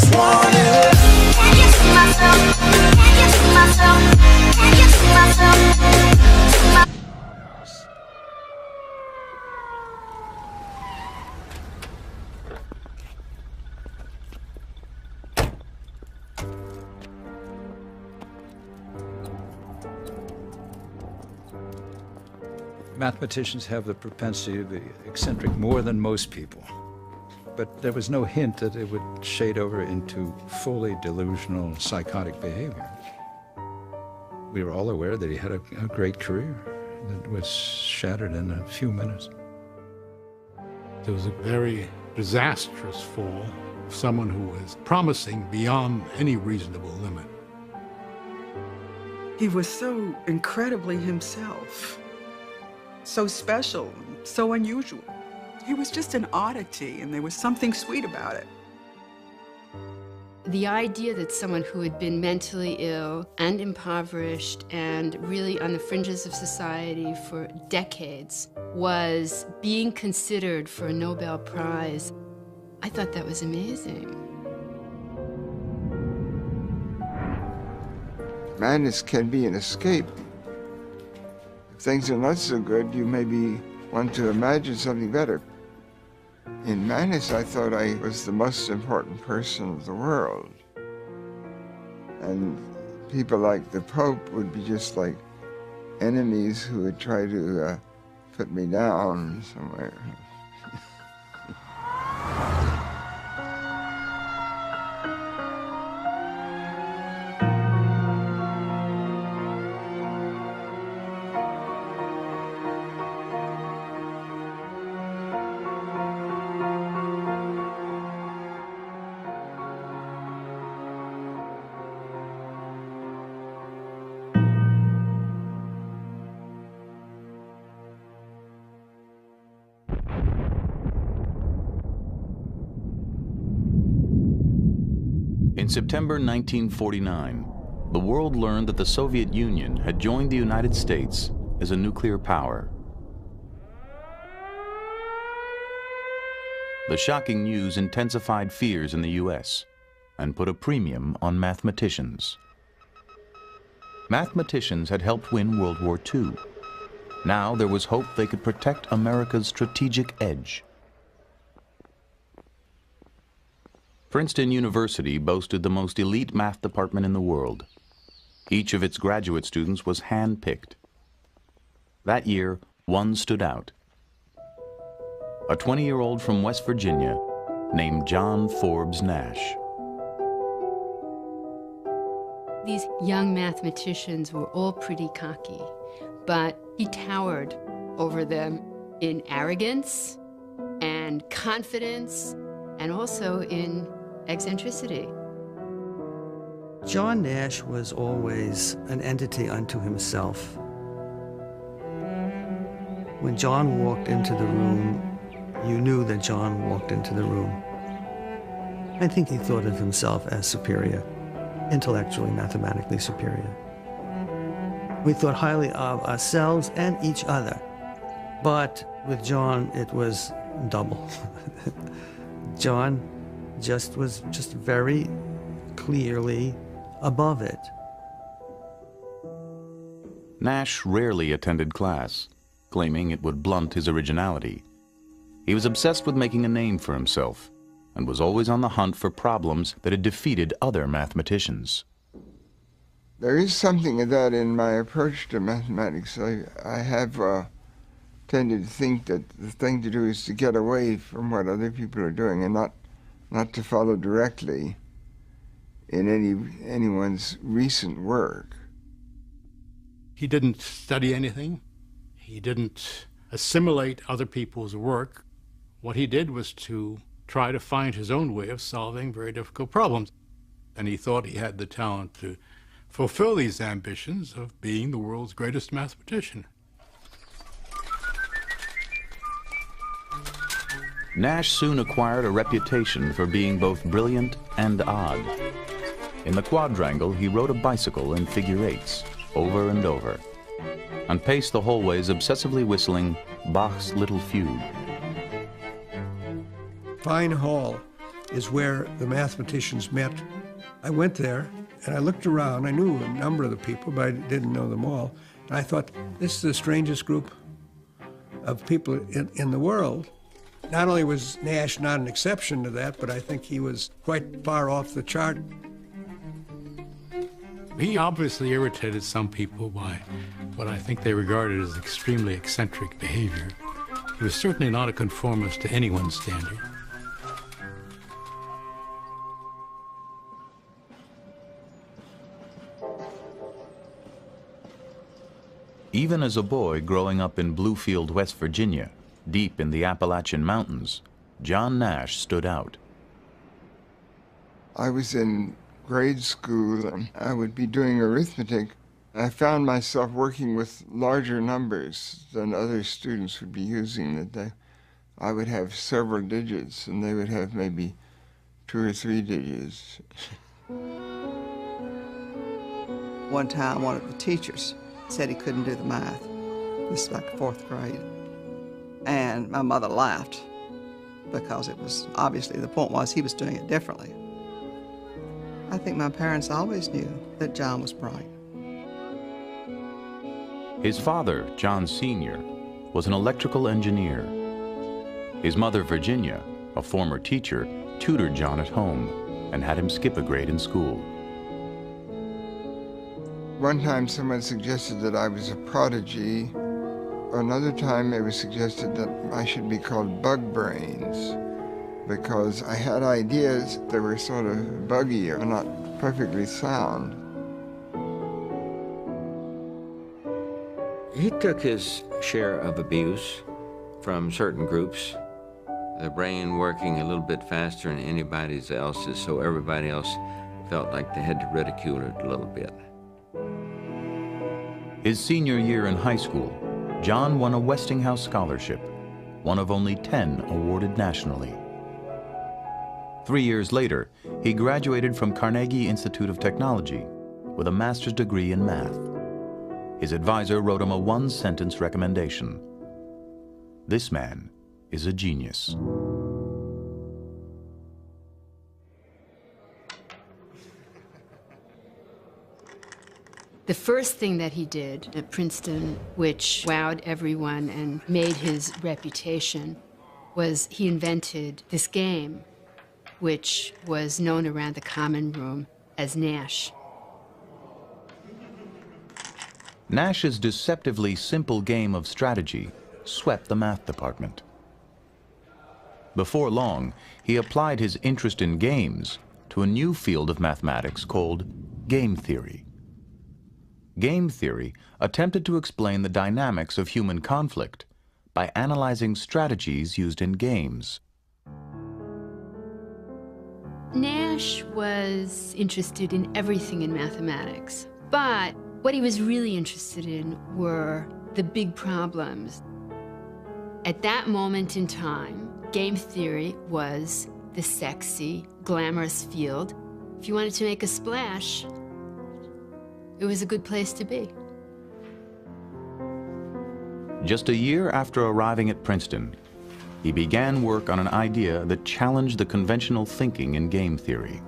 just want it. Can you see myself? Can you see myself? Can you see myself? Mathematicians have the propensity to be eccentric more than most people. But there was no hint that it would shade over into fully delusional, psychotic behavior. We were all aware that he had a great career that was shattered in a few minutes. It was a very disastrous fall of someone who was promising beyond any reasonable limit. He was so incredibly himself, so special, so unusual. He was just an oddity, and there was something sweet about it. The idea that someone who had been mentally ill and impoverished and really on the fringes of society for decades was being considered for a Nobel Prize, I thought that was amazing. Madness can be an escape. If things are not so good, you maybe want to imagine something better. In madness, I thought I was the most important person of the world. And people like the Pope would be just like enemies who would try to put me down somewhere. In September 1949, the world learned that the Soviet Union had joined the United States as a nuclear power. The shocking news intensified fears in the US and put a premium on mathematicians. Mathematicians had helped win World War II. Now there was hope they could protect America's strategic edge. Princeton University boasted the most elite math department in the world. Each of its graduate students was hand-picked. That year, one stood out. A 20-year-old from West Virginia named John Forbes Nash. These young mathematicians were all pretty cocky, but he towered over them in arrogance and confidence and also in eccentricity. John Nash was always an entity unto himself. When John walked into the room, you knew that John walked into the room. I think he thought of himself as superior, intellectually, mathematically superior. We thought highly of ourselves and each other, but with John, it was double. John was just very clearly above it. Nash rarely attended class, claiming it would blunt his originality. He was obsessed with making a name for himself and was always on the hunt for problems that had defeated other mathematicians. There is something of that in my approach to mathematics. I have tended to think that the thing to do is to get away from what other people are doing and not to follow directly in anyone's recent work. He didn't study anything. He didn't assimilate other people's work. What he did was to try to find his own way of solving very difficult problems. And he thought he had the talent to fulfill these ambitions of being the world's greatest mathematician. Nash soon acquired a reputation for being both brilliant and odd. In the quadrangle, he rode a bicycle in figure eights, over and over, and paced the hallways obsessively whistling Bach's Little Fugue. Fine hall, is where the mathematicians met. I went there and I looked around. I knew a number of the people, but I didn't know them all. And I thought, this is the strangest group of people in the world. Not only was Nash not an exception to that, but I think he was quite far off the chart. He obviously irritated some people by what I think they regarded as extremely eccentric behavior. He was certainly not a conformist to anyone's standard. Even as a boy growing up in Bluefield, West Virginia, deep in the Appalachian Mountains, John Nash stood out. I was in grade school and I would be doing arithmetic. I found myself working with larger numbers than other students would be using. I would have several digits and they would have maybe 2 or 3 digits. One time, one of the teachers said he couldn't do the math. This is like 4th grade. And my mother laughed because it was obviously, the point was he was doing it differently. I think my parents always knew that John was bright. His father, John Sr., was an electrical engineer. His mother, Virginia, a former teacher, tutored John at home and had him skip a grade in school. One time someone suggested that I was a prodigy. Another time it was suggested that I should be called Bug Brains because I had ideas that were sort of buggy or not perfectly sound. He took his share of abuse from certain groups, the brain working a little bit faster than anybody else's, so everybody else felt like they had to ridicule it a little bit. His senior year in high school, John won a Westinghouse scholarship, one of only 10 awarded nationally. 3 years later, he graduated from Carnegie Institute of Technology with a master's degree in math. His advisor wrote him a 1-sentence recommendation. This man is a genius. The first thing that he did at Princeton, which wowed everyone and made his reputation, was he invented this game, which was known around the common room as Nash. Nash's deceptively simple game of strategy swept the math department. Before long, he applied his interest in games to a new field of mathematics called game theory. Game theory attempted to explain the dynamics of human conflict by analyzing strategies used in games. Nash was interested in everything in mathematics, but what he was really interested in were the big problems. At that moment in time, game theory was the sexy, glamorous field. If you wanted to make a splash, it was a good place to be. Just a year after arriving at Princeton, he began work on an idea that challenged the conventional thinking in game theory.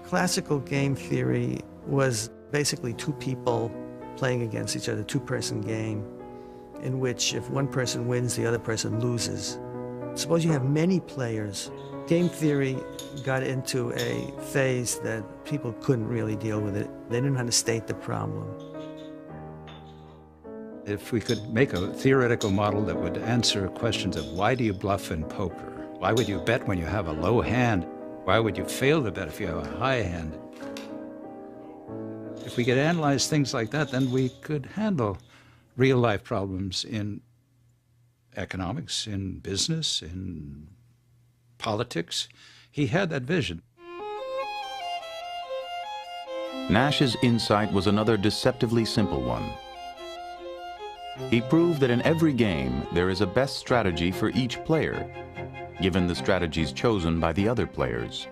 Classical game theory was basically 2 people playing against each other, 2-person game, in which if one person wins, the other person loses. Suppose you have many players. Game theory got into a phase that people couldn't really deal with it. They didn't know how to state the problem. If we could make a theoretical model that would answer questions of why do you bluff in poker? Why would you bet when you have a low hand? Why would you fail to bet if you have a high hand? If we could analyze things like that, then we could handle real-life problems in economics, in business, in politics. He had that vision. Nash's insight was another deceptively simple one. He proved that in every game there is a best strategy for each player, given the strategies chosen by the other players.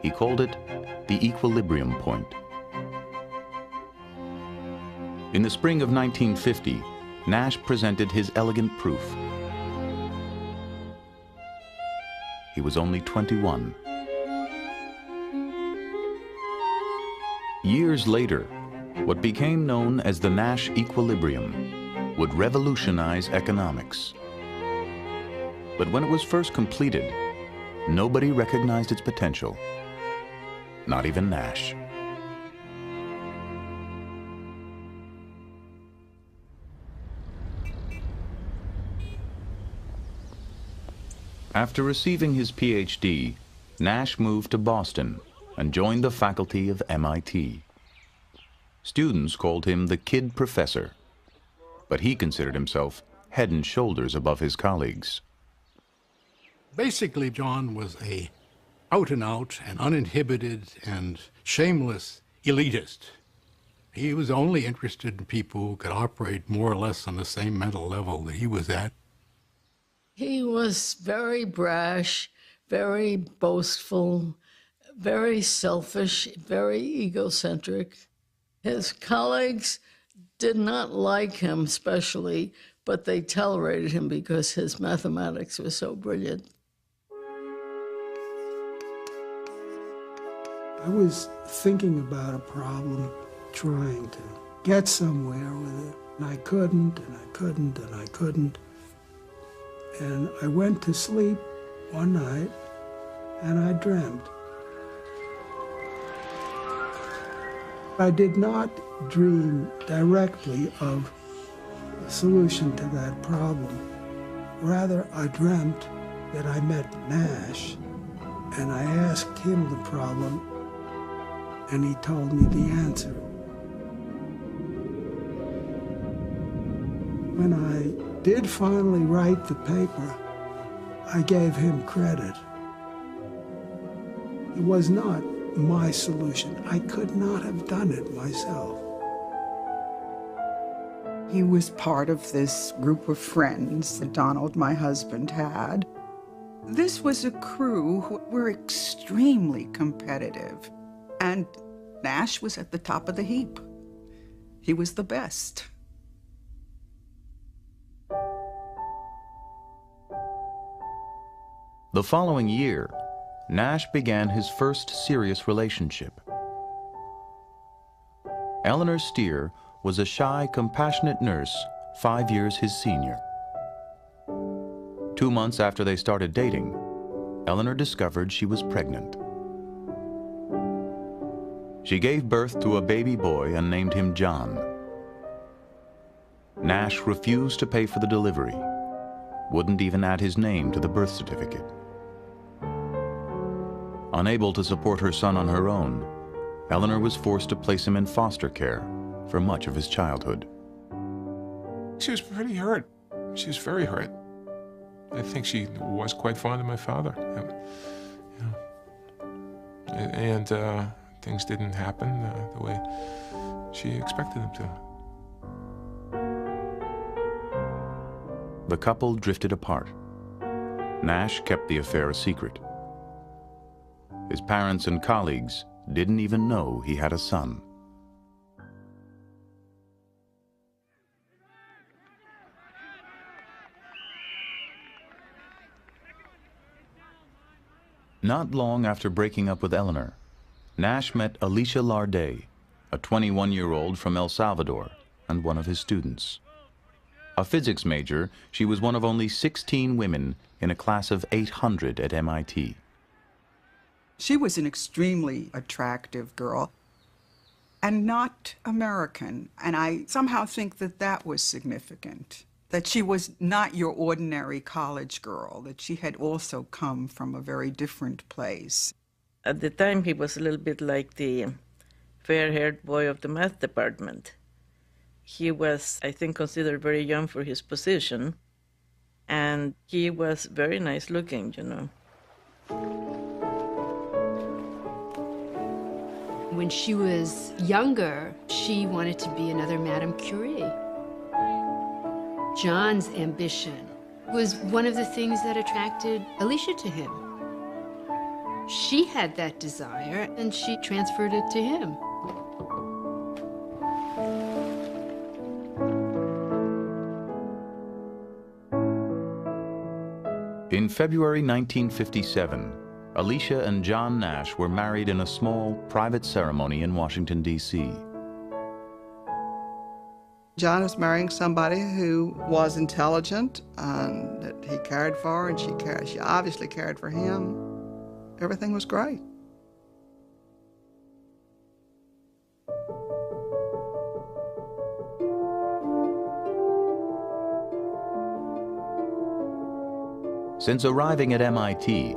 He called it the equilibrium point. In the spring of 1950, Nash presented his elegant proof. he was only 21. Years later, what became known as the Nash equilibrium would revolutionize economics. But when it was first completed, nobody recognized its potential, not even Nash. After receiving his PhD, Nash moved to Boston and joined the faculty of MIT. Students called him the Kid Professor, but he considered himself head and shoulders above his colleagues. Basically, John was a out-and-out and uninhibited and shameless elitist. He was only interested in people who could operate more or less on the same mental level that he was at. He was very brash, very boastful, very selfish, very egocentric. His colleagues did not like him especially, but they tolerated him because his mathematics was so brilliant. I was thinking about a problem, trying to get somewhere with it, and I couldn't, and I couldn't, and I couldn't. And I went to sleep one night, and I dreamt. I did not dream directly of a solution to that problem. Rather, I dreamt that I met Nash, and I asked him the problem, and he told me the answer. When I did finally write the paper, I gave him credit. It was not my solution. I could not have done it myself. He was part of this group of friends that Donald, my husband, had. This was a crew who were extremely competitive, and Nash was at the top of the heap. He was the best. The following year, Nash began his first serious relationship. Eleanor Steer was a shy, compassionate nurse 5 years his senior. 2 months after they started dating, Eleanor discovered she was pregnant. She gave birth to a baby boy and named him John. Nash refused to pay for the delivery, wouldn't even add his name to the birth certificate. Unable to support her son on her own, Eleanor was forced to place him in foster care for much of his childhood. She was pretty hurt. She was very hurt. I think she was quite fond of my father. And things didn't happen the way she expected them to. The couple drifted apart. Nash kept the affair a secret. His parents and colleagues didn't even know he had a son. Not long after breaking up with Eleanor, Nash met Alicia Larday, a 21-year-old from El Salvador and one of his students. A physics major, she was one of only 16 women in a class of 800 at MIT. She was an extremely attractive girl and not American. And I somehow think that that was significant, that she was not your ordinary college girl, that she had also come from a very different place. At the time, he was a little bit like the fair-haired boy of the math department. He was, I think, considered very young for his position, and he was very nice looking, you know. When she was younger, she wanted to be another Madame Curie. John's ambition was one of the things that attracted Alicia to him. She had that desire, and she transferred it to him. In In February 1957, Alicia and John Nash were married in a small, private ceremony in Washington, D.C. John was marrying somebody who was intelligent and that he cared for, and she obviously cared for him. Everything was great. Since arriving at MIT,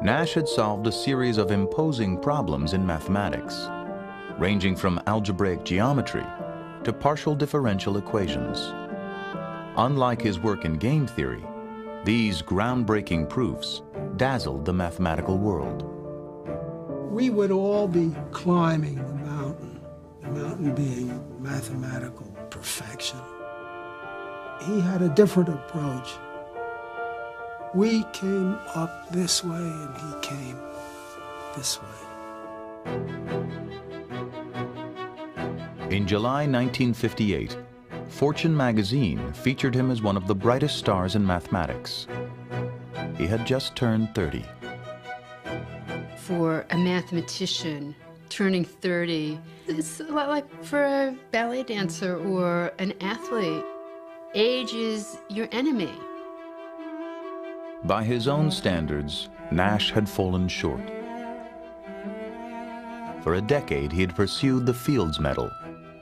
Nash had solved a series of imposing problems in mathematics, ranging from algebraic geometry to partial differential equations. Unlike his work in game theory, these groundbreaking proofs dazzled the mathematical world. We would all be climbing the mountain being mathematical perfection. He had a different approach. We came up this way and he came this way. In July 1958, Fortune magazine featured him as one of the brightest stars in mathematics. He had just turned 30. For a mathematician, turning 30, it's a lot like for a ballet dancer or an athlete. Age is your enemy. By his own standards, Nash had fallen short. For a decade, he had pursued the Fields Medal,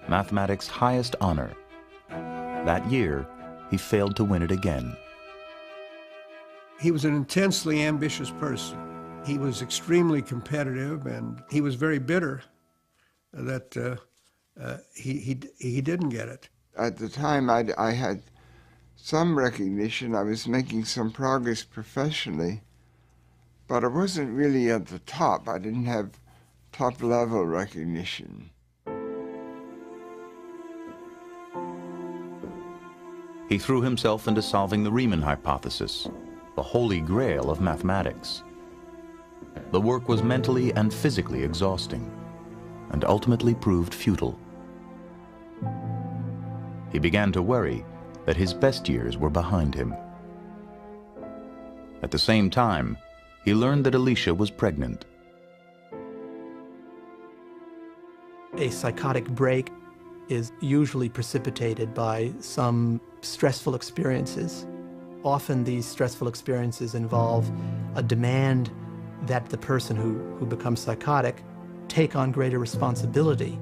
mathematics' highest honor. That year, he failed to win it again. He was an intensely ambitious person. He was extremely competitive, and he was very bitter that he didn't get it. At the time, I had some recognition. I was making some progress professionally, but I wasn't really at the top. I didn't have top-level recognition. He threw himself into solving the Riemann hypothesis, the holy grail of mathematics. The work was mentally and physically exhausting, and ultimately proved futile. He began to worry that his best years were behind him. At the same time, he learned that Alicia was pregnant. A psychotic break is usually precipitated by some stressful experiences. Often these stressful experiences involve a demand that the person who becomes psychotic take on greater responsibility.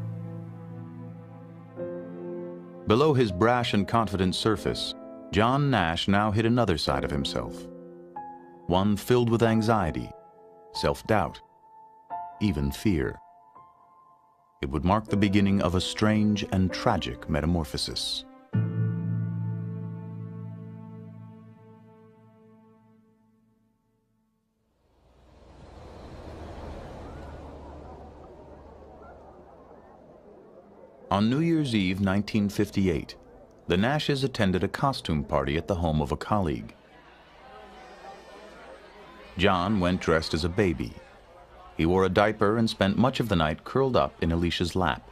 Below his brash and confident surface, John Nash now hid another side of himself. One filled with anxiety, self-doubt, even fear. It would mark the beginning of a strange and tragic metamorphosis. On New Year's Eve 1958, the Nashes attended a costume party at the home of a colleague. John went dressed as a baby. He wore a diaper and spent much of the night curled up in Alicia's lap.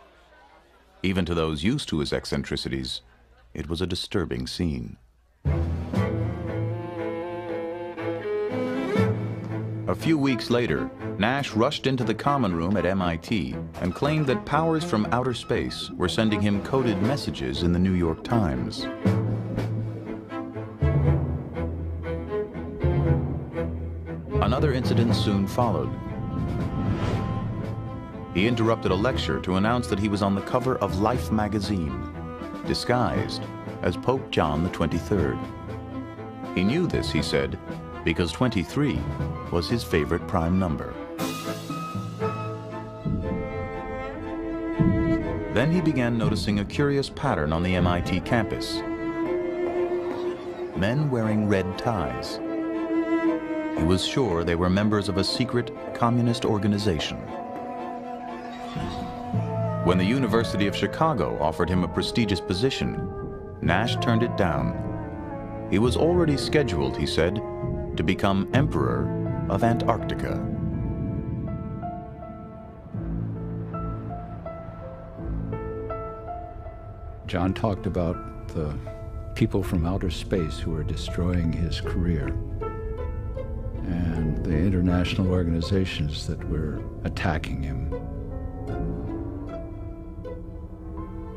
Even to those used to his eccentricities, it was a disturbing scene. A few weeks later, Nash rushed into the common room at MIT and claimed that powers from outer space were sending him coded messages in the New York Times. Another incident soon followed. He interrupted a lecture to announce that he was on the cover of Life magazine, disguised as Pope John XXIII. He knew this, he said, because 23 was his favorite prime number. Then he began noticing a curious pattern on the MIT campus. Men wearing red ties. He was sure they were members of a secret communist organization. When the University of Chicago offered him a prestigious position, Nash turned it down. He was already scheduled, he said, to become Emperor of Antarctica. John talked about the people from outer space who were destroying his career. the international organizations that were attacking him.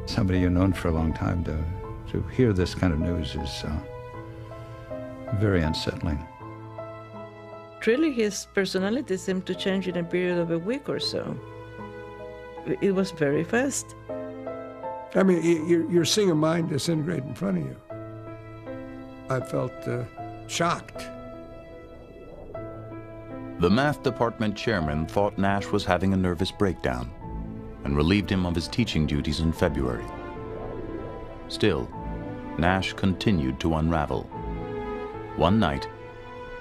Somebody you've known for a long time, to hear this kind of news is very unsettling. Really, his personality seemed to change in a period of a week or so. It was very fast. I mean, you're seeing a mind disintegrate in front of you. I felt shocked. The math department chairman thought Nash was having a nervous breakdown and relieved him of his teaching duties in February. Still, Nash continued to unravel. One night,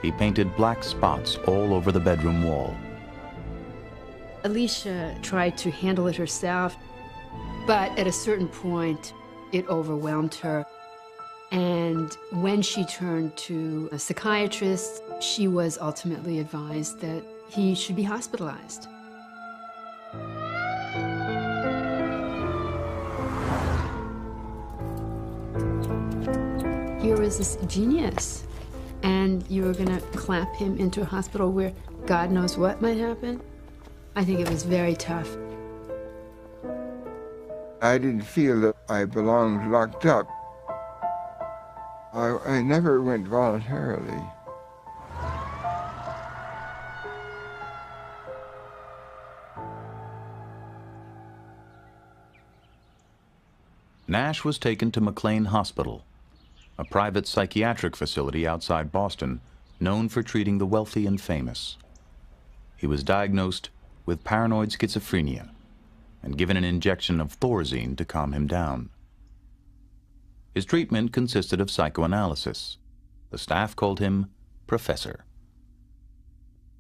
he painted black spots all over the bedroom wall. Alicia tried to handle it herself, but at a certain point, it overwhelmed her. And when she turned to a psychiatrist, she was ultimately advised that he should be hospitalized. Here was this genius, and you were gonna clap him into a hospital where God knows what might happen? I think it was very tough. I didn't feel that I belonged locked up. I never went voluntarily. Nash was taken to McLean Hospital, a private psychiatric facility outside Boston known for treating the wealthy and famous. He was diagnosed with paranoid schizophrenia and given an injection of Thorazine to calm him down. His treatment consisted of psychoanalysis. The staff called him Professor.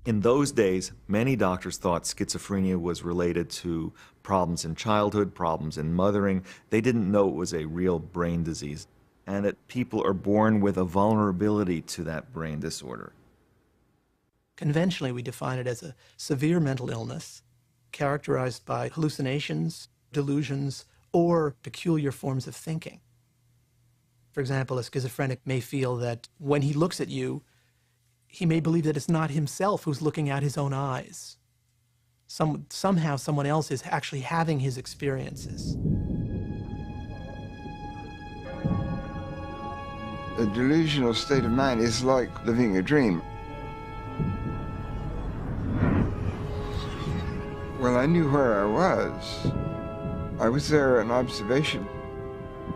In those days, many doctors thought schizophrenia was related to problems in childhood, problems in mothering. They didn't know it was a real brain disease, and that people are born with a vulnerability to that brain disorder. Conventionally, we define it as a severe mental illness characterized by hallucinations, delusions, or peculiar forms of thinking. For example, a schizophrenic may feel that when he looks at you, he may believe that it's not himself who's looking at his own eyes. Somehow someone else is actually having his experiences. A delusional state of mind is like living a dream. Well, I knew where I was. I was there in observation,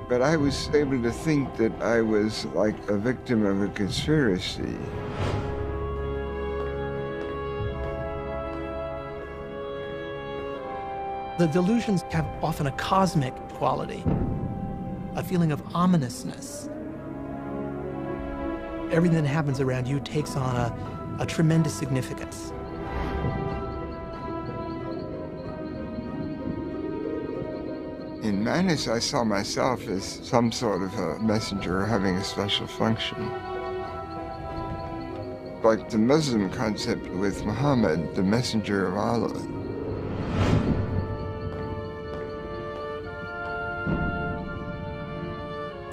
but I was able to think that I was like a victim of a conspiracy. The delusions have often a cosmic quality, a feeling of ominousness. Everything that happens around you takes on a tremendous significance. In madness, I saw myself as some sort of a messenger having a special function. Like the Muslim concept with Muhammad, the messenger of Allah.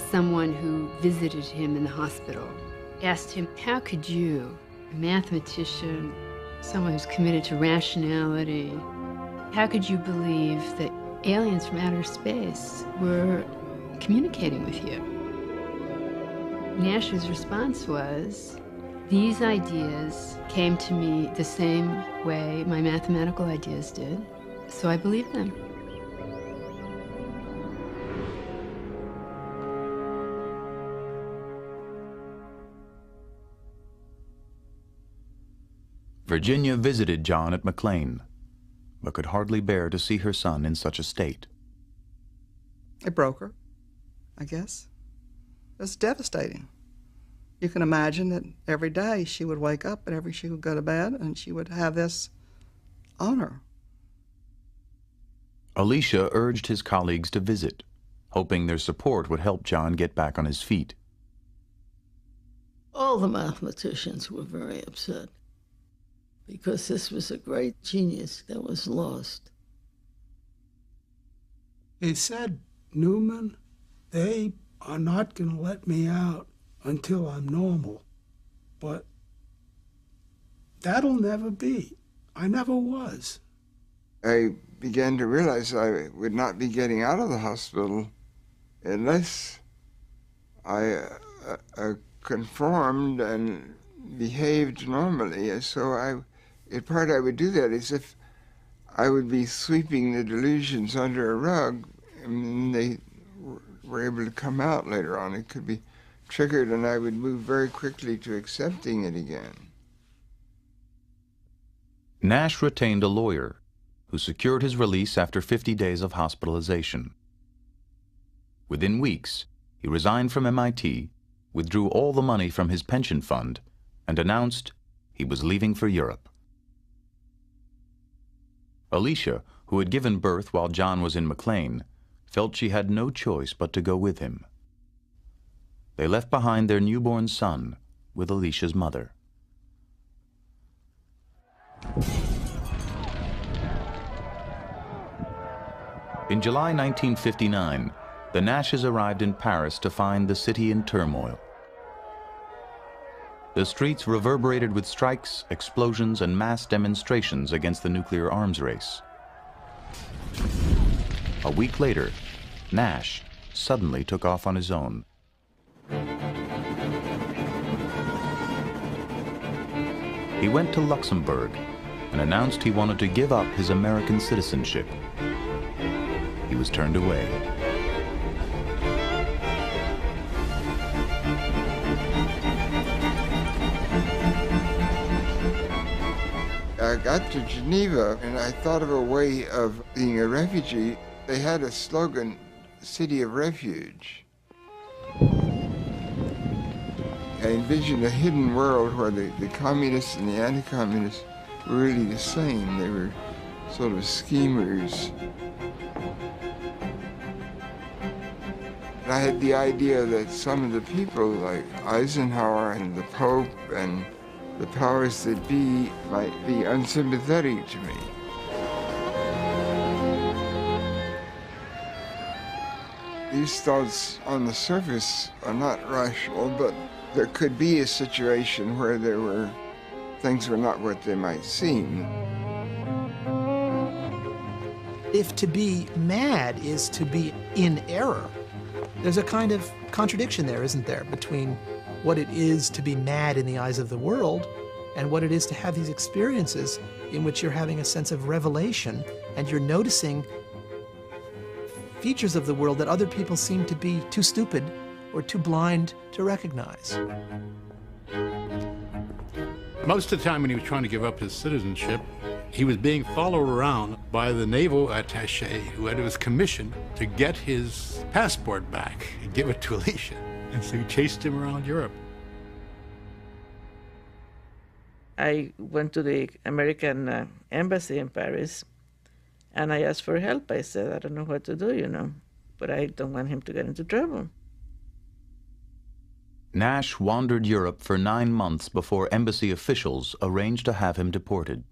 Someone who visited him in the hospital asked him, how could you, a mathematician, someone who's committed to rationality, how could you believe that aliens from outer space were communicating with you? Nash's response was, these ideas came to me the same way my mathematical ideas did, so I believe them. Virginia visited John at McLean, but could hardly bear to see her son in such a state. It broke her, I guess. It was devastating. You can imagine that every day she would wake up and she would go to bed and she would have this on her. Alicia urged his colleagues to visit, hoping their support would help John get back on his feet. All the mathematicians were very upset because this was a great genius that was lost. They said, Newman, they are not going to let me out until I'm normal. But That'll never be. I never was. I began to realize I would not be getting out of the hospital unless I conformed and behaved normally. And so in part I would do that as if I would be sweeping the delusions under a rug, and they were able to come out later on. It could be triggered, and I would move very quickly to accepting it again. Nash retained a lawyer who secured his release after 50 days of hospitalization. Within weeks, he resigned from MIT, withdrew all the money from his pension fund, and announced he was leaving for Europe. Alicia, who had given birth while John was in McLean, felt she had no choice but to go with him. They left behind their newborn son with Alicia's mother. In July 1959, the Nashes arrived in Paris to find the city in turmoil. The streets reverberated with strikes, explosions, and mass demonstrations against the nuclear arms race. A week later, Nash suddenly took off on his own. He went to Luxembourg and announced he wanted to give up his American citizenship. He was turned away. I got to Geneva and I thought of a way of being a refugee. They had a slogan, City of Refuge. I envisioned a hidden world where the communists and the anti-communists were really the same. They were sort of schemers. I had the idea that some of the people like Eisenhower and the Pope and the powers that be might be unsympathetic to me. These thoughts on the surface are not rational, but there could be a situation where things were not what they might seem. If to be mad is to be in error, there's a kind of contradiction there, isn't there, between what it is to be mad in the eyes of the world and what it is to have these experiences in which you're having a sense of revelation and you're noticing features of the world that other people seem to be too stupid or too blind to recognize. Most of the time when he was trying to give up his citizenship, he was being followed around by the naval attaché who was commissioned to get his passport back and give it to Alicia. And so he chased him around Europe. I went to the American embassy in Paris, and I asked for help. I said, I don't know what to do, you know, but I don't want him to get into trouble. Nash wandered Europe for 9 months before embassy officials arranged to have him deported.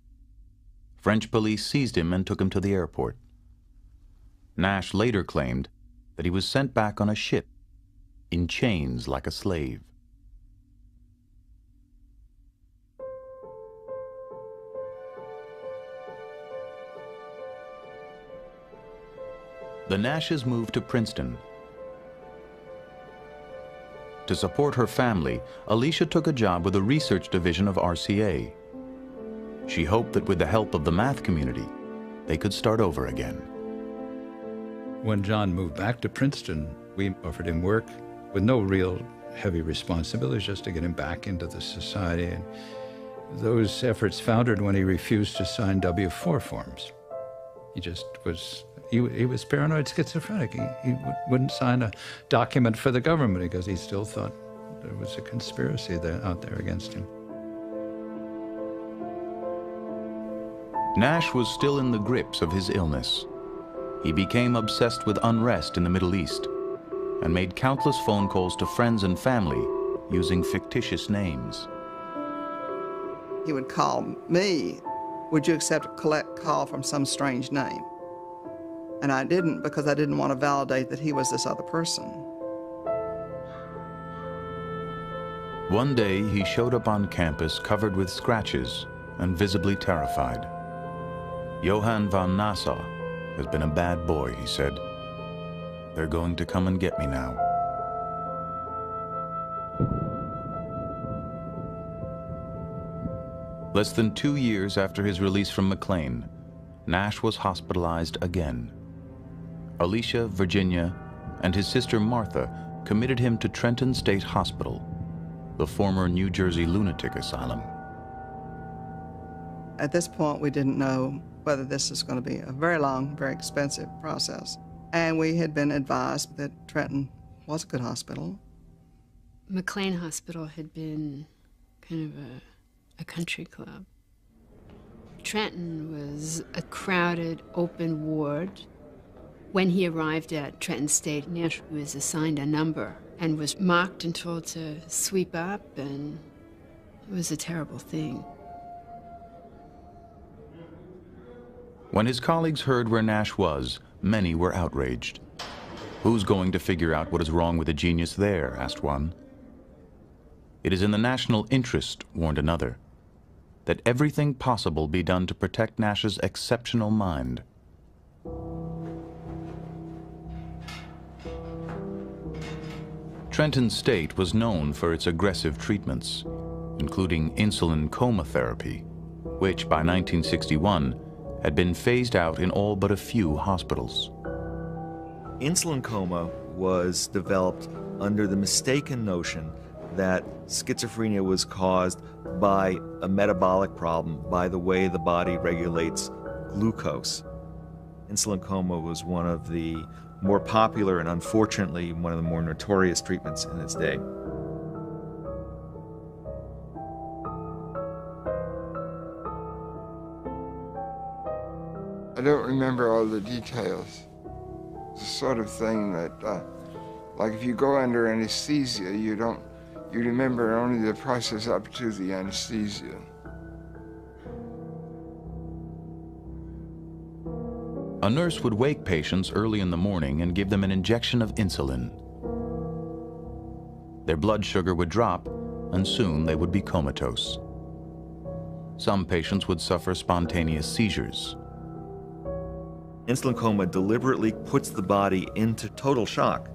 French police seized him and took him to the airport. Nash later claimed that he was sent back on a ship, in chains like a slave. The Nashes moved to Princeton. To support her family, Alicia took a job with the research division of RCA. She hoped that with the help of the math community, they could start over again. When John moved back to Princeton, we offered him work with no real heavy responsibilities, just to get him back into the society. And those efforts foundered when he refused to sign W-4 forms. He just was, he was paranoid schizophrenic. He wouldn't sign a document for the government because he still thought there was a conspiracy out there against him. Nash was still in the grips of his illness. He became obsessed with unrest in the Middle East and made countless phone calls to friends and family using fictitious names. He would call me, would you accept a collect call from some strange name? And I didn't, because I didn't want to validate that he was this other person. One day he showed up on campus covered with scratches and visibly terrified. Johann von Nassau has been a bad boy, he said. They're going to come and get me now. Less than 2 years after his release from McLean, Nash was hospitalized again. Alicia, Virginia, and his sister Martha committed him to Trenton State Hospital, the former New Jersey lunatic asylum. At this point, we didn't know whether this was going to be a very long, very expensive process. And we had been advised that Trenton was a good hospital. McLean Hospital had been kind of a country club. Trenton was a crowded, open ward. When he arrived at Trenton State, Nash was assigned a number and was marked and told to sweep up, and it was a terrible thing. When his colleagues heard where Nash was, many were outraged. Who's going to figure out what is wrong with a genius there, asked one. It is in the national interest, warned another, that everything possible be done to protect Nash's exceptional mind. Trenton State was known for its aggressive treatments, including insulin coma therapy, which by 1961 had been phased out in all but a few hospitals. Insulin coma was developed under the mistaken notion that schizophrenia was caused by a metabolic problem, by the way the body regulates glucose. Insulin coma was one of the more popular and unfortunately one of the more notorious treatments in its day. I don't remember all the details. It's the sort of thing that, like if you go under anesthesia, you remember only the process up to the anesthesia. A nurse would wake patients early in the morning and give them an injection of insulin. Their blood sugar would drop, and soon they would be comatose. Some patients would suffer spontaneous seizures. Insulin coma deliberately puts the body into total shock.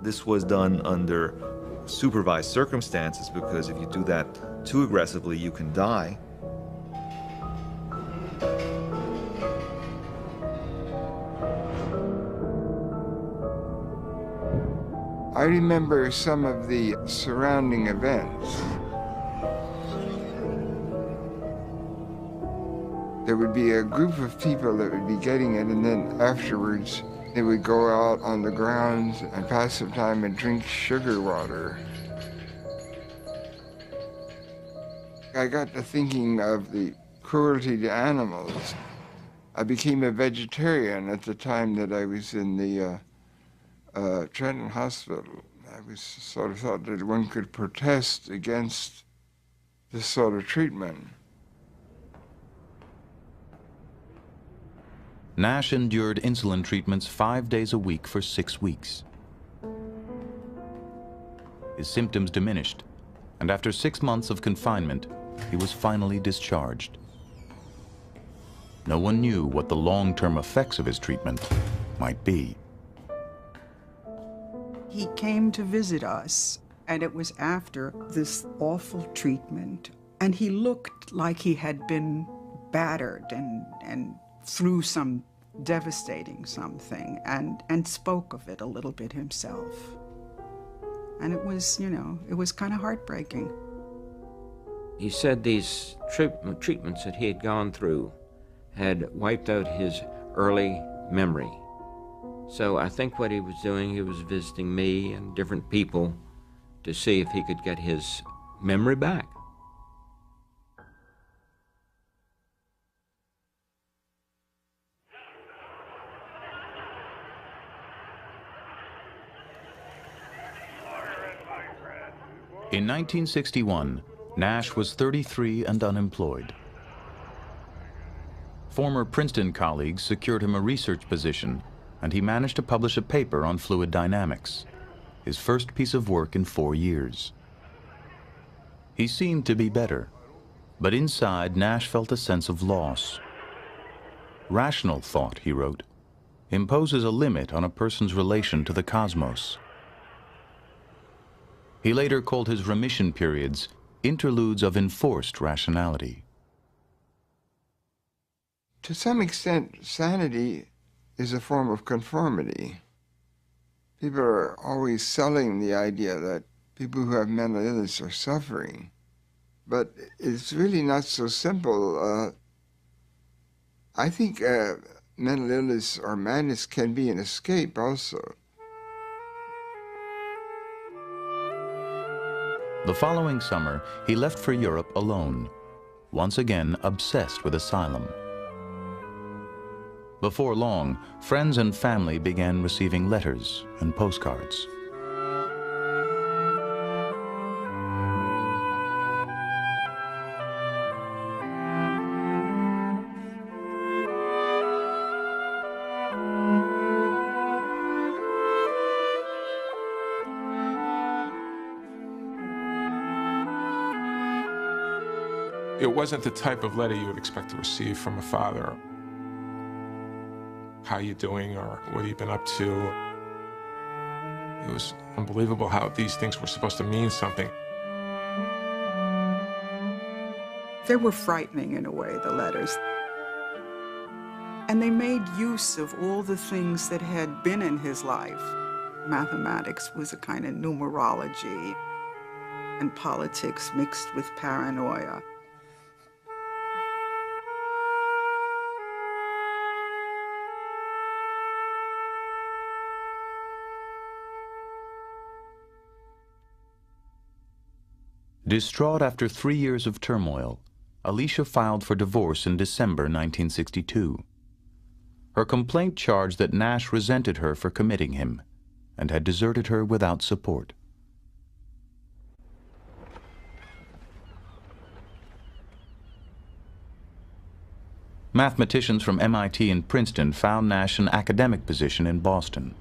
This was done under supervised circumstances, because if you do that too aggressively, you can die. I remember some of the surrounding events. There would be a group of people that would be getting it, and then afterwards they would go out on the grounds and pass some time and drink sugar water. I got to thinking of the cruelty to animals. I became a vegetarian at the time that I was in the Trenton Hospital. I was sort of thought that one could protest against this sort of treatment. Nash endured insulin treatments 5 days a week for 6 weeks. His symptoms diminished, and after 6 months of confinement, he was finally discharged. No one knew what the long-term effects of his treatment might be. He came to visit us, and it was after this awful treatment, and he looked like he had been battered and through some devastating something, and spoke of it a little bit himself. And it was, it was kind of heartbreaking. He said these treatments that he had gone through had wiped out his early memory. So I think what he was doing, he was visiting me and different people to see if he could get his memory back. In 1961, Nash was 33 and unemployed. Former Princeton colleagues secured him a research position, and he managed to publish a paper on fluid dynamics, his first piece of work in 4 years. He seemed to be better, But inside, Nash felt a sense of loss. Rational thought, he wrote, imposes a limit on a person's relation to the cosmos. He later called his remission periods interludes of enforced rationality. To some extent, sanity is a form of conformity. People are always selling the idea that people who have mental illness are suffering. But it's really not so simple. I think mental illness or madness can be an escape also. The following summer, he left for Europe alone, once again obsessed with asylum. Before long, friends and family began receiving letters and postcards. It wasn't the type of letter you would expect to receive from a father. How you doing, or what have you been up to? It was unbelievable how these things were supposed to mean something. They were frightening in a way, the letters. And they made use of all the things that had been in his life. Mathematics was a kind of numerology, and politics mixed with paranoia. Distraught after 3 years of turmoil, Alicia filed for divorce in December 1962. Her complaint charged that Nash resented her for committing him and had deserted her without support. Mathematicians from MIT and Princeton found Nash an academic position in Boston.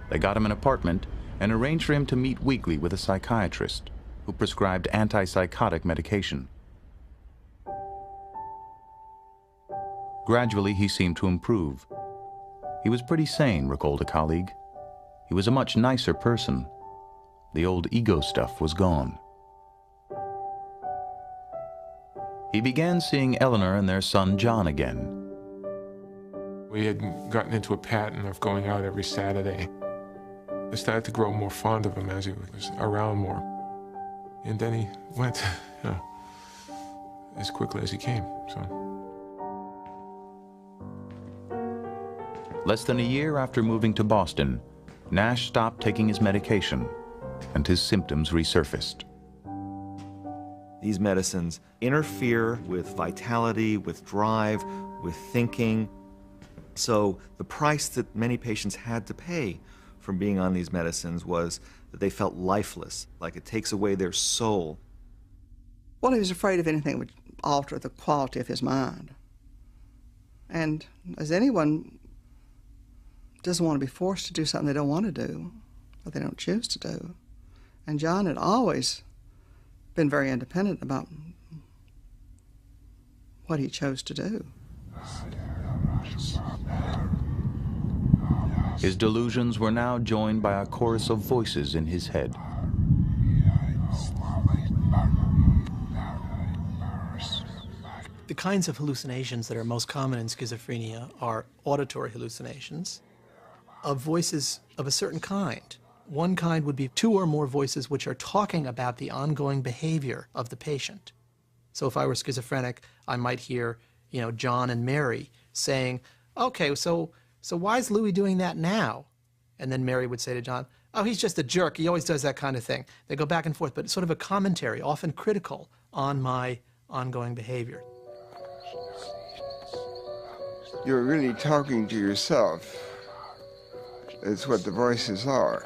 They got him an apartment and arranged for him to meet weekly with a psychiatrist who prescribed antipsychotic medication. Gradually, he seemed to improve. He was pretty sane, recalled a colleague. He was a much nicer person. The old ego stuff was gone. He began seeing Eleanor and their son John again. We had gotten into a pattern of going out every Saturday. I started to grow more fond of him as he was around more. And then he went, as quickly as he came, so. Less than a year after moving to Boston, Nash stopped taking his medication, and his symptoms resurfaced. These medicines interfere with vitality, with drive, with thinking. So the price that many patients had to pay from being on these medicines was that they felt lifeless, like it takes away their soul. Well, he was afraid of anything that would alter the quality of his mind. And as anyone doesn't want to be forced to do something they don't want to do, or they don't choose to do. And John had always been very independent about what he chose to do. His delusions were now joined by a chorus of voices in his head. The kinds of hallucinations that are most common in schizophrenia are auditory hallucinations of voices of a certain kind. One kind would be 2 or more voices which are talking about the ongoing behavior of the patient. So if I were schizophrenic, I might hear, John and Mary saying, okay, so why is Louis doing that now? And then Mary would say to John, oh, he's just a jerk. He always does that kind of thing. They go back and forth, but it's sort of a commentary, often critical, on my ongoing behavior. You're really talking to yourself. It's what the voices are.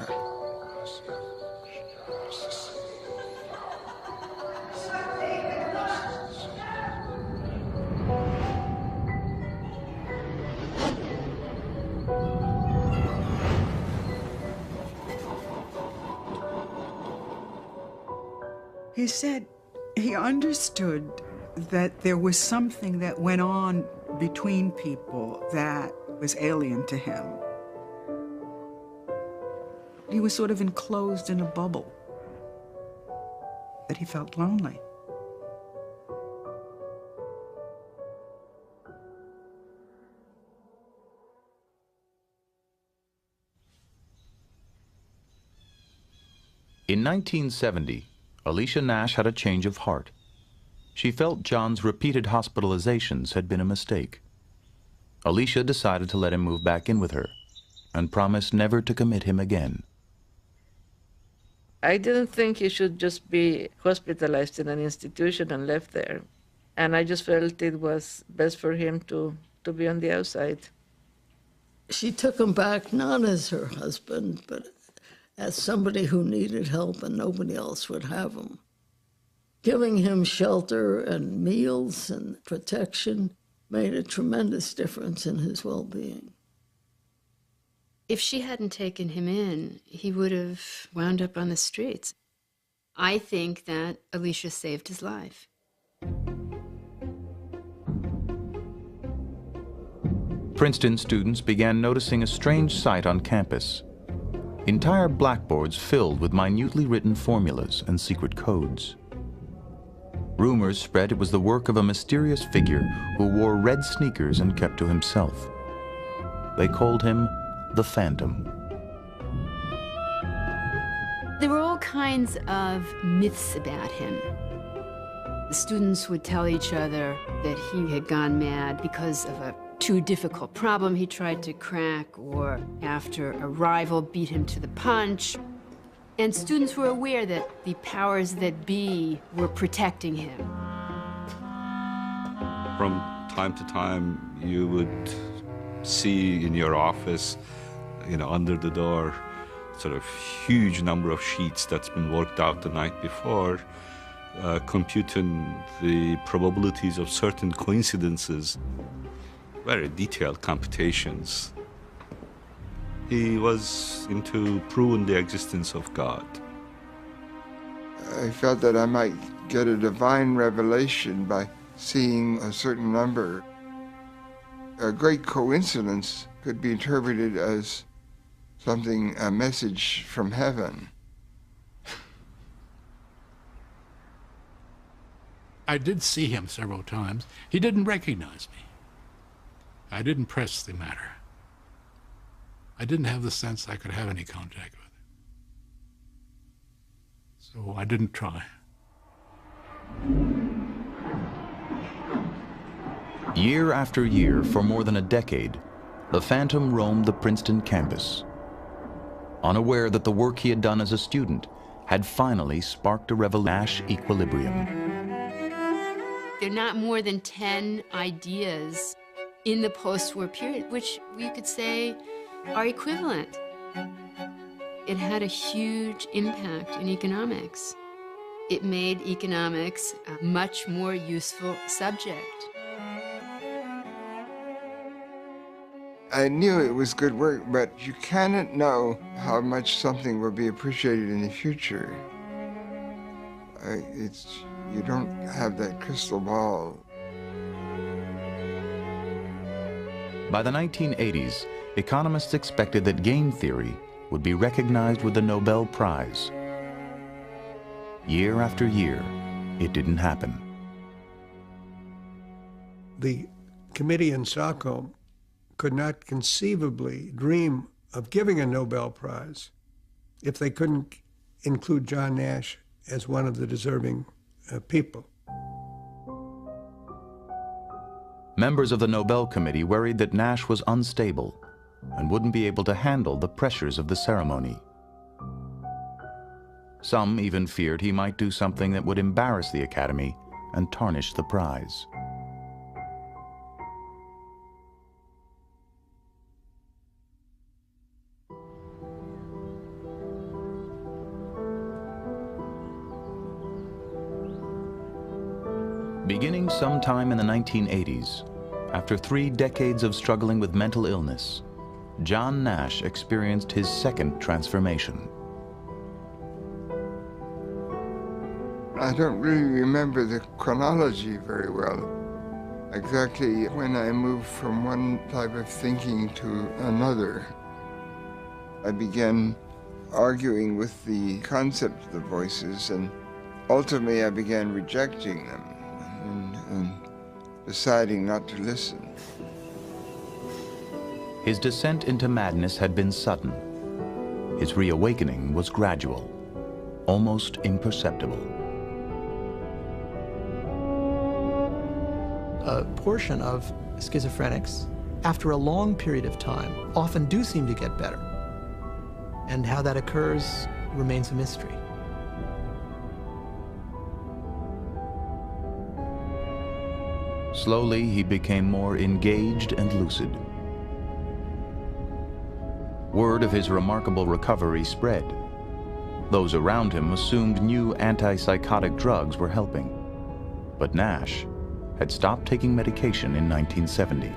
He said He understood that there was something that went on between people that was alien to him. He was sort of enclosed in a bubble, that he felt lonely. In 1970, Alicia Nash had a change of heart. She felt John's repeated hospitalizations had been a mistake. Alicia decided to let him move back in with her and promised never to commit him again. I didn't think he should just be hospitalized in an institution and left there. And I just felt it was best for him to be on the outside. She took him back not as her husband, but as somebody who needed help and nobody else would have him. Giving him shelter and meals and protection made a tremendous difference in his well-being. If she hadn't taken him in, he would have wound up on the streets. I think that Alicia saved his life. Princeton students began noticing a strange sight on campus. Entire blackboards filled with minutely written formulas and secret codes. Rumors spread it was the work of a mysterious figure who wore red sneakers and kept to himself. They called him the Phantom. There were all kinds of myths about him. The students would tell each other that he had gone mad because of a too difficult problem he tried to crack, or after a rival beat him to the punch. And students were aware that the powers that be were protecting him. From time to time, you would see in your office, under the door, sort of huge number of sheets that's been worked out the night before, computing the probabilities of certain coincidences, very detailed computations. He was into proving the existence of God. I felt that I might get a divine revelation by seeing a certain number. A great coincidence could be interpreted as something, a message from heaven. I did see him several times. He didn't recognize me. I didn't press the matter. I didn't have the sense I could have any contact with him. So I didn't try. Year after year, for more than a decade, the Phantom roamed the Princeton campus, unaware that the work he had done as a student had finally sparked a Nash equilibrium. There are not more than 10 ideas in the post-war period, which we could say are equivalent. It had a huge impact in economics. It made economics a much more useful subject. I knew it was good work, but you cannot know how much something will be appreciated in the future. You don't have that crystal ball. By the 1980s, economists expected that game theory would be recognized with the Nobel Prize. Year after year, it didn't happen. The committee in Stockholm could not conceivably dream of giving a Nobel Prize if they couldn't include John Nash as one of the deserving people. Members of the Nobel Committee worried that Nash was unstable and wouldn't be able to handle the pressures of the ceremony. Some even feared he might do something that would embarrass the Academy and tarnish the prize. Beginning sometime in the 1980s, after 3 decades of struggling with mental illness, John Nash experienced his second transformation. I don't really remember the chronology very well. Exactly when I moved from one type of thinking to another. I began arguing with the concept of the voices, and ultimately I began rejecting them and deciding not to listen. His descent into madness had been sudden. His reawakening was gradual, almost imperceptible. A portion of schizophrenics, after a long period of time, often do seem to get better. And how that occurs remains a mystery. Slowly, he became more engaged and lucid. Word of his remarkable recovery spread. Those around him assumed new antipsychotic drugs were helping. But Nash had stopped taking medication in 1970.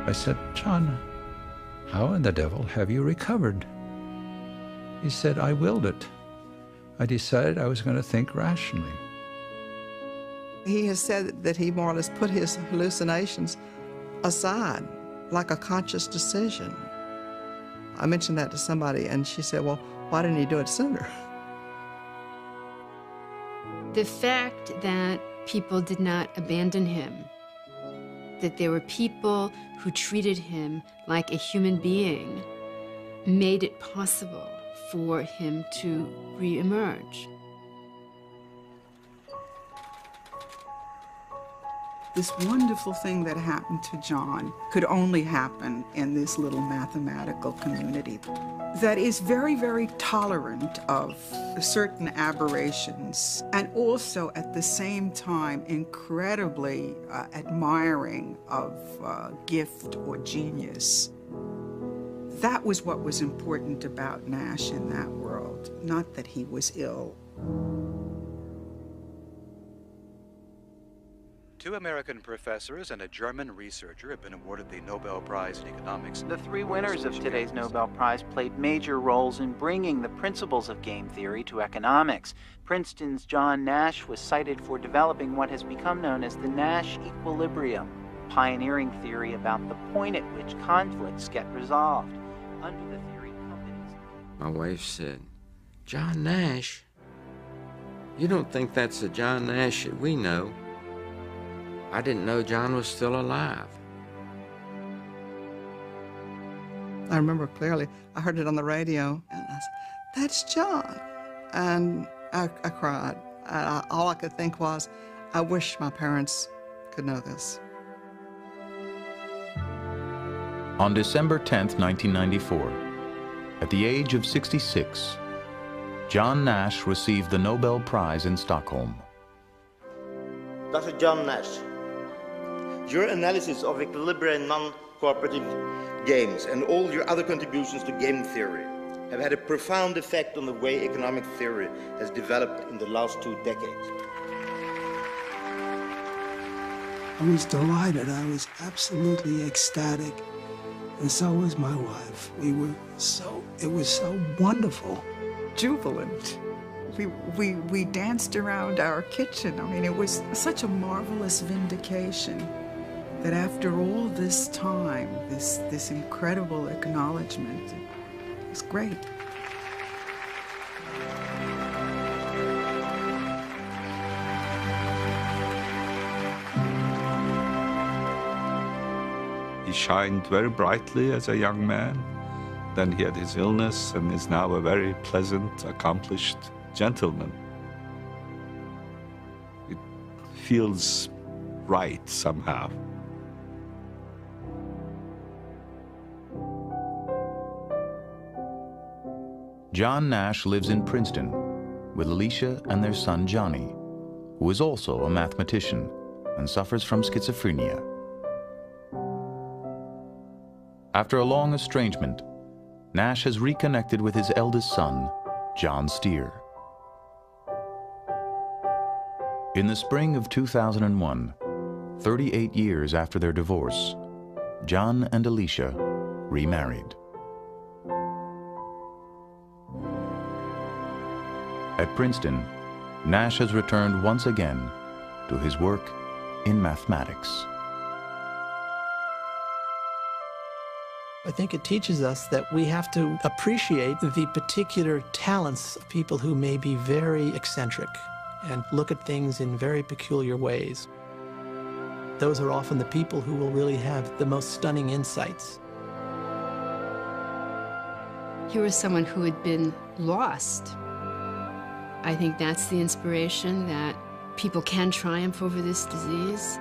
I said, John, how in the devil have you recovered? He said, I willed it. I decided I was going to think rationally. He has said that he more or less put his hallucinations aside, like a conscious decision. I mentioned that to somebody, and she said, well, why didn't he do it sooner? The fact that people did not abandon him, that there were people who treated him like a human being, made it possible for him to reemerge. This wonderful thing that happened to John could only happen in this little mathematical community that is very, very tolerant of certain aberrations and also at the same time incredibly admiring of gift or genius. That was what was important about Nash in that world, not that he was ill. 2 American professors and a German researcher have been awarded the Nobel Prize in Economics. The 3 winners of today's Nobel Prize played major roles in bringing the principles of game theory to economics. Princeton's John Nash was cited for developing what has become known as the Nash equilibrium, a pioneering theory about the point at which conflicts get resolved. Under the theory, companies... My wife said, John Nash? You don't think that's the John Nash that we know? I didn't know John was still alive. I remember clearly, I heard it on the radio, and I said, that's John. And I cried. All I could think was, I wish my parents could know this. On December 10th, 1994, at the age of 66, John Nash received the Nobel Prize in Stockholm. Dr. John Nash, your analysis of equilibria in non-cooperative games and all your other contributions to game theory have had a profound effect on the way economic theory has developed in the last 2 decades. I was delighted. I was absolutely ecstatic. And so was my wife. It was so wonderful. Jubilant. We danced around our kitchen. I mean, it was such a marvelous vindication that after all this time, this incredible acknowledgement, it was great. He shined very brightly as a young man. Then he had his illness and is now a very pleasant, accomplished gentleman. It feels right somehow. John Nash lives in Princeton with Alicia and their son Johnny, who is also a mathematician and suffers from schizophrenia. After a long estrangement, Nash has reconnected with his eldest son, John Steer. In the spring of 2001, 38 years after their divorce, John and Alicia remarried. At Princeton, Nash has returned once again to his work in mathematics. I think it teaches us that we have to appreciate the particular talents of people who may be very eccentric and look at things in very peculiar ways. Those are often the people who will really have the most stunning insights. Here was someone who had been lost. I think that's the inspiration, that people can triumph over this disease.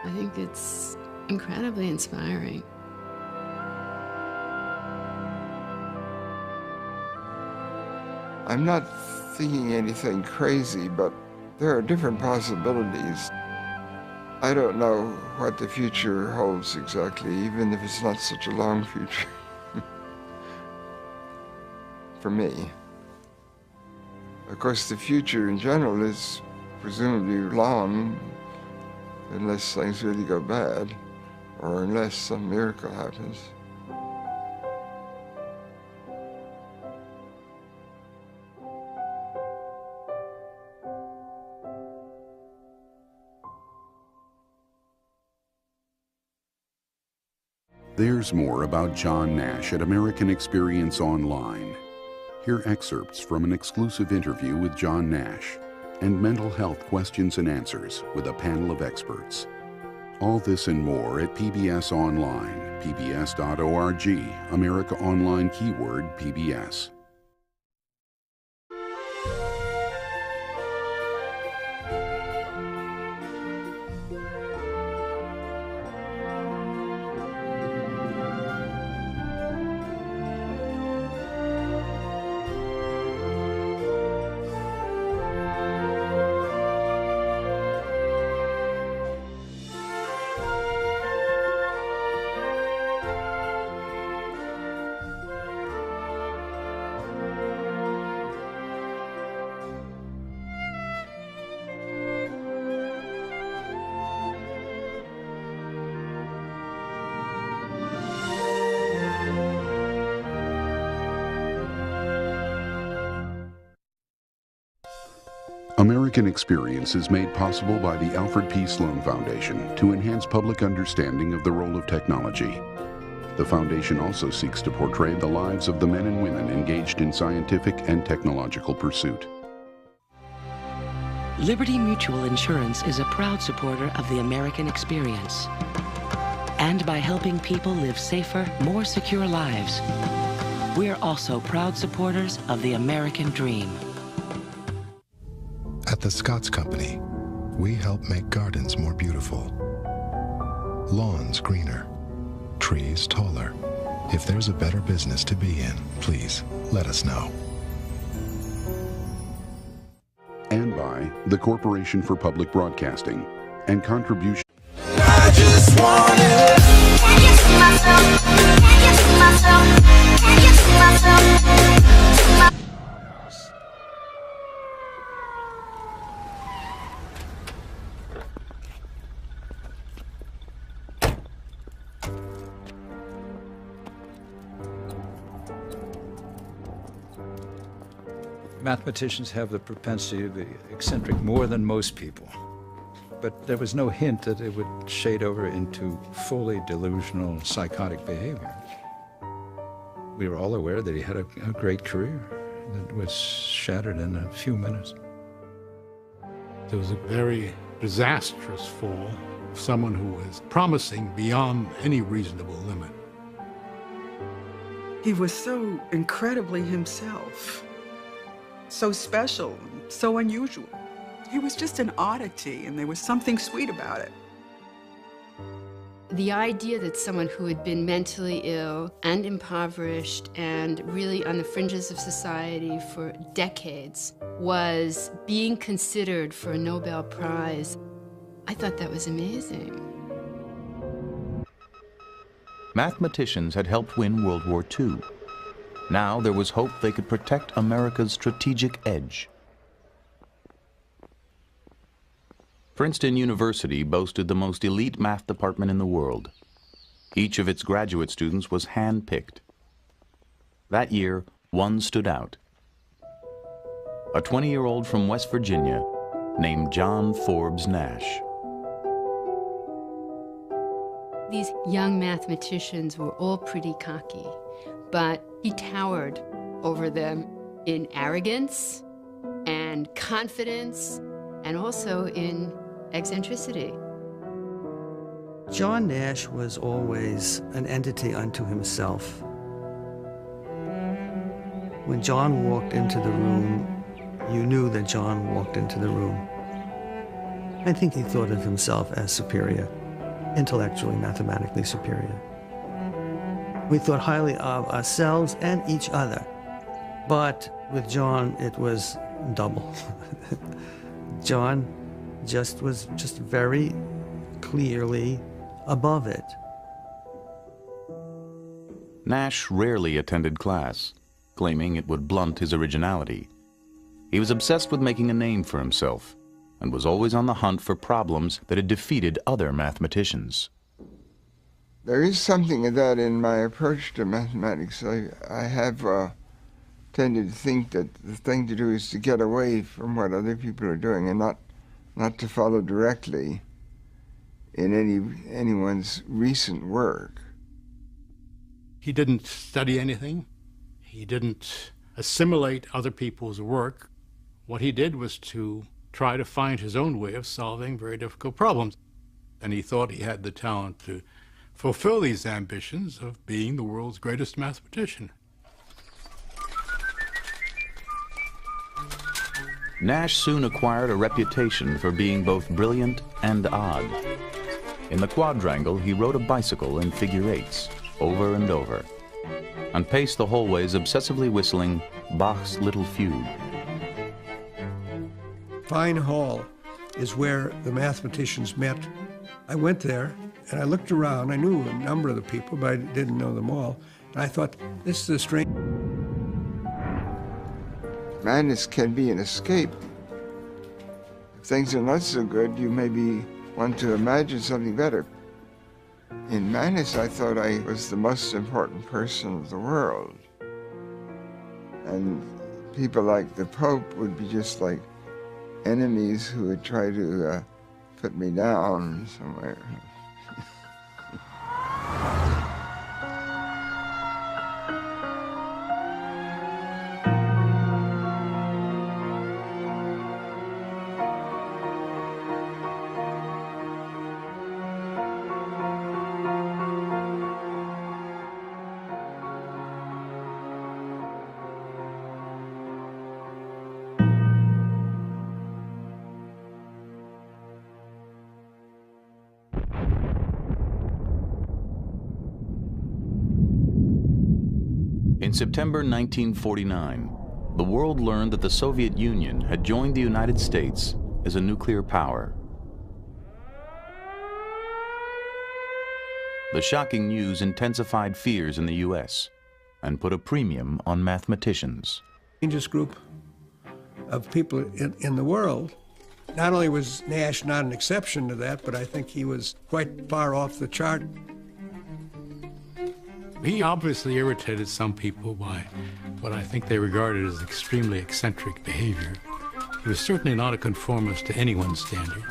I think it's incredibly inspiring. I'm not thinking anything crazy, but there are different possibilities. I don't know what the future holds exactly, even if it's not such a long future for me. Of course, the future in general is presumably long, unless things really go bad, or unless some miracle happens. There's more about John Nash at American Experience Online. Hear excerpts from an exclusive interview with John Nash and mental health questions and answers with a panel of experts. All this and more at PBS Online, pbs.org, America Online keyword PBS. American Experience is made possible by the Alfred P. Sloan Foundation to enhance public understanding of the role of technology. The foundation also seeks to portray the lives of the men and women engaged in scientific and technological pursuit. Liberty Mutual Insurance is a proud supporter of the American Experience. And by helping people live safer, more secure lives, we're also proud supporters of the American Dream. At the Scotts Company, we help make gardens more beautiful, lawns greener, trees taller. If there's a better business to be in, please let us know. And by the Corporation for Public Broadcasting and contribution. I just wanna can you see myself? Can you see myself? Can you see myself? Mathematicians have the propensity to be eccentric more than most people. But there was no hint that it would shade over into fully delusional psychotic behavior. We were all aware that he had a great career that was shattered in a few minutes. There was a very disastrous fall of someone who was promising beyond any reasonable limit. He was so incredibly himself, so special, so unusual. He was just an oddity, and there was something sweet about it. The idea that someone who had been mentally ill and impoverished and really on the fringes of society for decades was being considered for a Nobel Prize, I thought that was amazing. Mathematicians had helped win World War II. Now there was hope they could protect America's strategic edge. Princeton University boasted the most elite math department in the world. Each of its graduate students was hand-picked. That year, one stood out. a 20-year-old from West Virginia named John Forbes Nash. These young mathematicians were all pretty cocky, but he towered over them in arrogance and confidence and also in eccentricity. John Nash was always an entity unto himself. When John walked into the room, you knew that John walked into the room. I think he thought of himself as superior, intellectually, mathematically superior. We thought highly of ourselves and each other. But with John, it was double. John was just very clearly above it. Nash rarely attended class, claiming it would blunt his originality. He was obsessed with making a name for himself and was always on the hunt for problems that had defeated other mathematicians. There is something of that in my approach to mathematics. I have tended to think that the thing to do is to get away from what other people are doing and not to follow directly in anyone's recent work. He didn't study anything. He didn't assimilate other people's work. What he did was to try to find his own way of solving very difficult problems. And he thought he had the talent to fulfill these ambitions of being the world's greatest mathematician. Nash soon acquired a reputation for being both brilliant and odd. In the quadrangle, he rode a bicycle in figure eights, over and over, and paced the hallways obsessively whistling Bach's Little Fugue. Fine Hall is where the mathematicians met. I went there and I looked around. I knew a number of the people, but I didn't know them all. And I thought, this is a strange... Madness can be an escape. If things are not so good, you maybe want to imagine something better. In madness, I thought I was the most important person of the world. And people like the Pope would be just like enemies who would try to put me down somewhere. In September 1949, the world learned that the Soviet Union had joined the United States as a nuclear power. The shocking news intensified fears in the U.S. and put a premium on mathematicians. Strangest group of people in the world. Not only was Nash not an exception to that, but I think he was quite far off the chart. He obviously irritated some people by what I think they regarded as extremely eccentric behavior. He was certainly not a conformist to anyone's standard.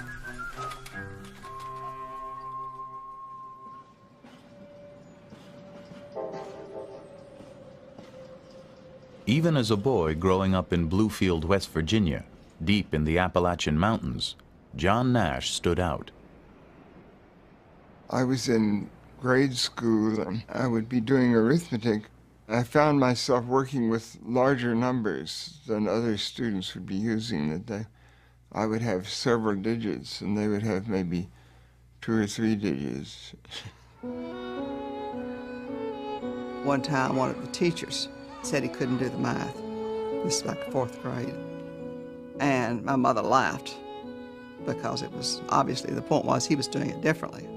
Even as a boy growing up in Bluefield, West Virginia, deep in the Appalachian Mountains, John Nash stood out. I was in grade school and I would be doing arithmetic. I found myself working with larger numbers than other students would be using that day. I would have several digits and they would have maybe 2 or 3 digits. One time, one of the teachers said he couldn't do the math. This is like 4th grade. And my mother laughed because it was obviously the point was he was doing it differently.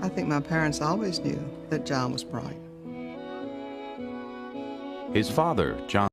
I think my parents always knew that John was bright. His father, John